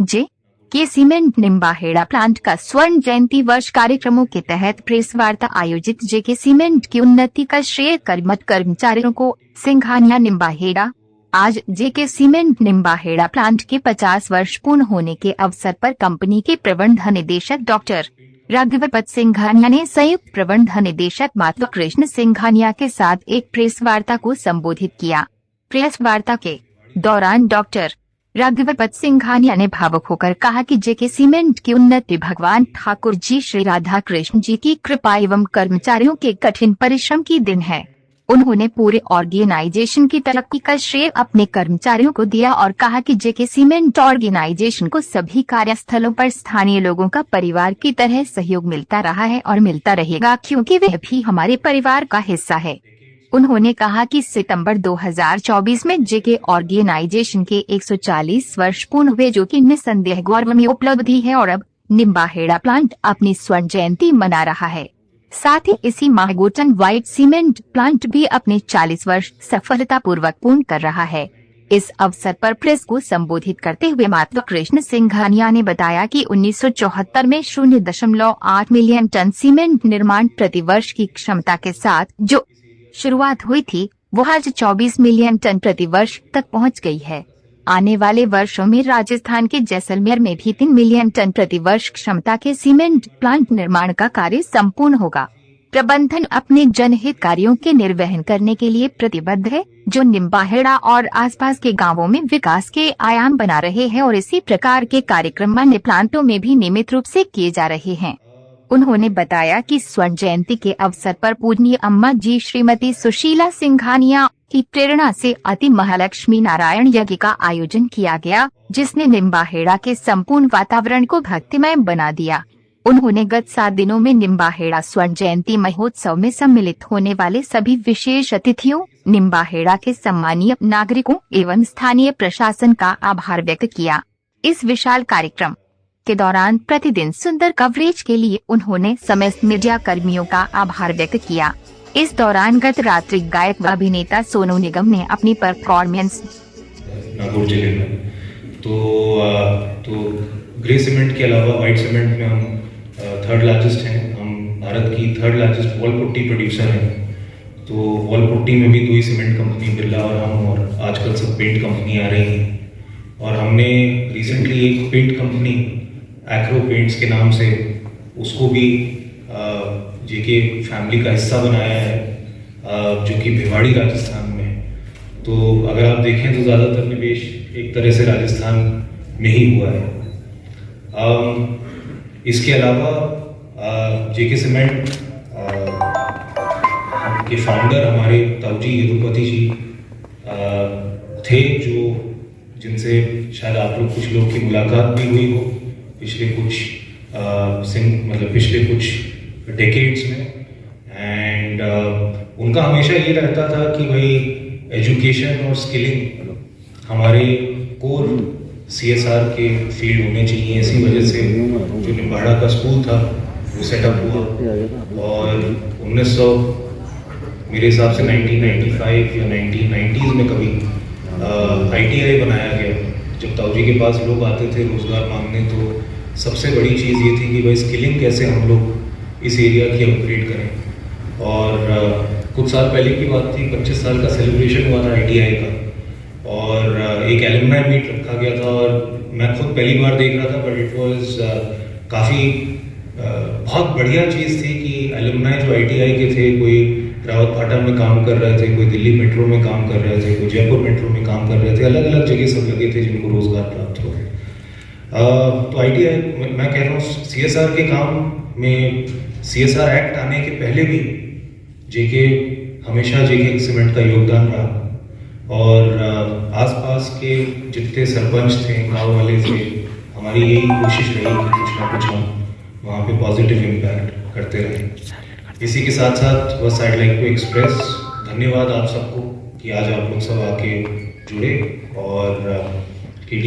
जे के cement Nimbahera plant का स्वर्ण जयंती वर्ष कार्यक्रमों के तहत प्रेस वार्ता आयोजित। जे के सीमेंट की उन्नति का श्रेय कर्मचारियों को, सिंघानिया निम्बाहेड़ा। आज जे के सीमेंट निम्बाहेड़ा प्लांट के 50 वर्ष पूर्ण होने के अवसर पर कंपनी के प्रबंध निदेशक डॉक्टर राघवपत सिंघानिया ने संयुक्त प्रबंध निदेशक माधवकृष्ण सिंघानिया के साथ एक प्रेस वार्ता को संबोधित किया। प्रेस वार्ता के दौरान डॉक्टर राघवपत सिंघानिया ने भावुक होकर कहा कि जे के सीमेंट की उन्नति भगवान ठाकुर जी, श्री राधा कृष्ण जी की कृपा एवं कर्मचारियों के कठिन परिश्रम की देन है। उन्होंने पूरे ऑर्गेनाइजेशन की तरक्की का श्रेय अपने कर्मचारियों को दिया और कहा कि जे के सीमेंट ऑर्गेनाइजेशन को सभी कार्यस्थलों पर स्थानीय लोगों का परिवार की तरह सहयोग मिलता रहा है और मिलता रहेगा, क्योंकि वे भी हमारे परिवार का हिस्सा है। उन्होंने कहा कि सितंबर 2024 में जे के ऑर्गेनाइजेशन के 140 वर्ष पूर्ण हुए, जो कि निस्संदेह गौरवनीय उपलब्धि है और अब निम्बाहेड़ा प्लांट अपनी स्वर्ण जयंती मना रहा है। साथ ही इसी माह गोटन व्हाइट सीमेंट प्लांट भी अपने 40 वर्ष सफलतापूर्वक पूर्ण कर रहा है। इस अवसर पर प्रेस को संबोधित करते हुए माधवकृष्ण सिंघानिया ने बताया कि 1974 में 0.8 मिलियन टन सीमेंट निर्माण प्रति वर्ष की क्षमता के साथ जो शुरुआत हुई थी, वो आज 24 मिलियन टन प्रति वर्ष तक पहुंच गई है। आने वाले वर्षों में राजस्थान के जैसलमेर में भी 3 मिलियन टन प्रति वर्ष क्षमता के सीमेंट प्लांट निर्माण का कार्य संपूर्ण होगा। प्रबंधन अपने जनहित कार्यों के निर्वहन करने के लिए प्रतिबद्ध है, जो निम्बाहेड़ा और आसपास के गांवों में विकास के आयाम बना रहे हैं और इसी प्रकार के कार्यक्रम अन्य प्लांटों में भी नियमित रूप से किए जा रहे हैं। उन्होंने बताया कि स्वर्ण जयंती के अवसर पर पूजनीय अम्मा जी श्रीमती सुशीला सिंघानिया की प्रेरणा से अति महालक्ष्मी नारायण यज्ञ का आयोजन किया गया, जिसने निम्बाहेड़ा के संपूर्ण वातावरण को भक्तिमय बना दिया। उन्होंने गत 7 दिनों में निम्बाहेड़ा स्वर्ण जयंती महोत्सव में सम्मिलित होने वाले सभी विशेष अतिथियों, निम्बाहेड़ा के सम्मानीय नागरिकों एवं स्थानीय प्रशासन का आभार व्यक्त किया। इस विशाल कार्यक्रम के दौरान प्रतिदिन सुंदर कवरेज के लिए उन्होंने समस्त मीडिया कर्मियों का आभार व्यक्त किया। इस दौरान गत रात्रि गायक व अभिनेता सोनू निगम ने अपनी परफॉर्मेंस नागौर जिले में तो ग्रे सीमेंट के अलावा व्हाइट सीमेंट में हम 3rd लार्जेस्ट हैं। हम भारत की 3rd largest wall putty producer हैं। तो वॉल पुट्टी में भी 2 ही सीमेंट कंपनी, बिरला और हम, और आजकल सब पेंट कंपनी आ रही हैं। और हमने रिसेंटली एक पेंट कंपनी एक्रो पेंट्स के नाम से, उसको भी जेके फैमिली का हिस्सा बनाया है, जो कि भिवाड़ी राजस्थान में है। तो अगर आप देखें तो ज़्यादातर निवेश एक तरह से राजस्थान में ही हुआ है। इसके अलावा जेके सीमेंट के फाउंडर हमारे ताऊजी यदुपति जी थे, जिनसे शायद आप लोग कुछ लोग की मुलाकात भी हुई हो पिछले कुछ डेकेड्स में। एंड उनका हमेशा ये रहता था कि भाई एजुकेशन और स्किलिंग हमारे कोर CSR के फील्ड होने चाहिए। इसी वजह से जो निम्बाहेड़ा का स्कूल था वो सेटअप हुआ और 1900 मेरे हिसाब से 1995 या 1990s में कभी ITI बनाया गया। जब ताऊजी के पास लोग आते थे रोजगार मांगने, तो सबसे बड़ी चीज़ ये थी कि भाई स्किलिंग कैसे हम लोग इस एरिया की अपग्रेड करें। और कुछ साल पहले की बात थी, 25 साल का सेलिब्रेशन हुआ था ITI का और एक एलुमनाई मीट रखा गया था और मैं खुद पहली बार देख रहा था, बट इट वाज काफ़ी बहुत बढ़िया चीज़ थी कि एलुमनाई जो ITI के थे, कोई रावतपाटा में काम कर रहे थे, कोई दिल्ली मेट्रो में काम कर रहे थे, कोई जयपुर मेट्रो में काम कर रहे थे, अलग अलग जगह सब लगे थे जिनको रोजगार प्राप्त हो। तो ITI, मैं कह रहा हूँ CSR के काम में CSR एक्ट आने के पहले भी हमेशा जेके सीमेंट का योगदान रहा और आसपास के जितने सरपंच थे, गाँव वाले थे, हमारी यही कोशिश रही कि कुछ ना कुछ हम वहाँ पे पॉजिटिव इम्पैक्ट करते रहे। इसी के साथ साथ बस आई लाइक टू एक्सप्रेस धन्यवाद आप सबको कि आज आप लोग सब आके जुड़े और KD